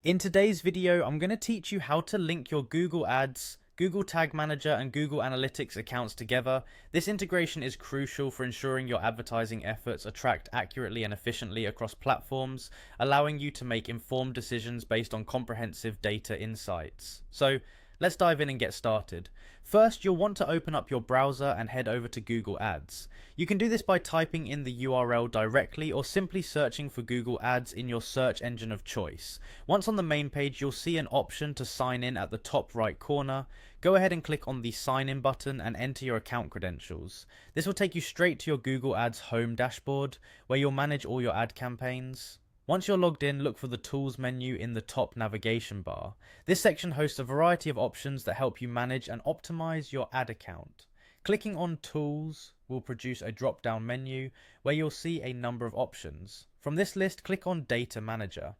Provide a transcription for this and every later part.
In today's video, I'm going to teach you how to link your Google Ads, Google Tag Manager, and Google Analytics accounts together. This integration is crucial for ensuring your advertising efforts are tracked accurately and efficiently across platforms, allowing you to make informed decisions based on comprehensive data insights. So, let's dive in and get started. First, you'll want to open up your browser and head over to Google Ads. You can do this by typing in the URL directly or simply searching for Google Ads in your search engine of choice. Once on the main page, you'll see an option to sign in at the top right corner. Go ahead and click on the sign in button and enter your account credentials. This will take you straight to your Google Ads home dashboard, where you'll manage all your ad campaigns. Once you're logged in, look for the Tools menu in the top navigation bar. This section hosts a variety of options that help you manage and optimize your ad account. Clicking on Tools will produce a drop-down menu where you'll see a number of options. From this list, click on Data Manager.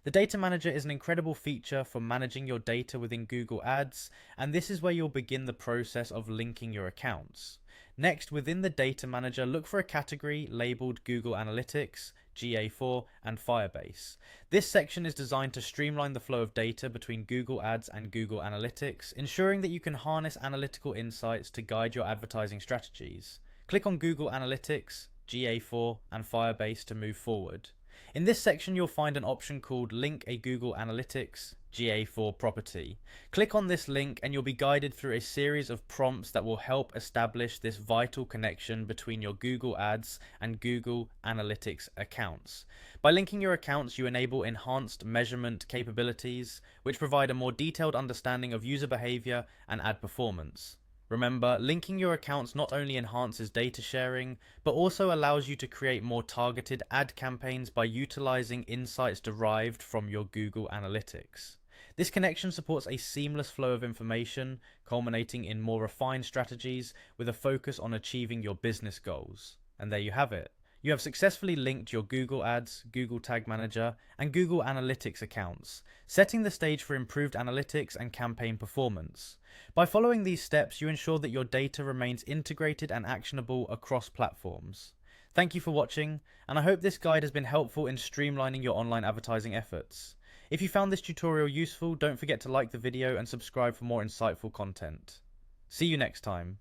The Data Manager is an incredible feature for managing your data within Google Ads, and this is where you'll begin the process of linking your accounts. Next, within the Data Manager, look for a category labeled Google Analytics, GA4, and Firebase. This section is designed to streamline the flow of data between Google Ads and Google Analytics, ensuring that you can harness analytical insights to guide your advertising strategies. Click on Google Analytics, GA4, and Firebase to move forward. In this section, you'll find an option called Link a Google Analytics GA4 property. Click on this link and you'll be guided through a series of prompts that will help establish this vital connection between your Google Ads and Google Analytics accounts. By linking your accounts, you enable enhanced measurement capabilities, which provide a more detailed understanding of user behavior and ad performance. Remember, linking your accounts not only enhances data sharing, but also allows you to create more targeted ad campaigns by utilizing insights derived from your Google Analytics. This connection supports a seamless flow of information, culminating in more refined strategies with a focus on achieving your business goals. And there you have it. You have successfully linked your Google Ads, Google Tag Manager, and Google Analytics accounts, setting the stage for improved analytics and campaign performance. By following these steps, you ensure that your data remains integrated and actionable across platforms. Thank you for watching, and I hope this guide has been helpful in streamlining your online advertising efforts. If you found this tutorial useful, don't forget to like the video and subscribe for more insightful content. See you next time.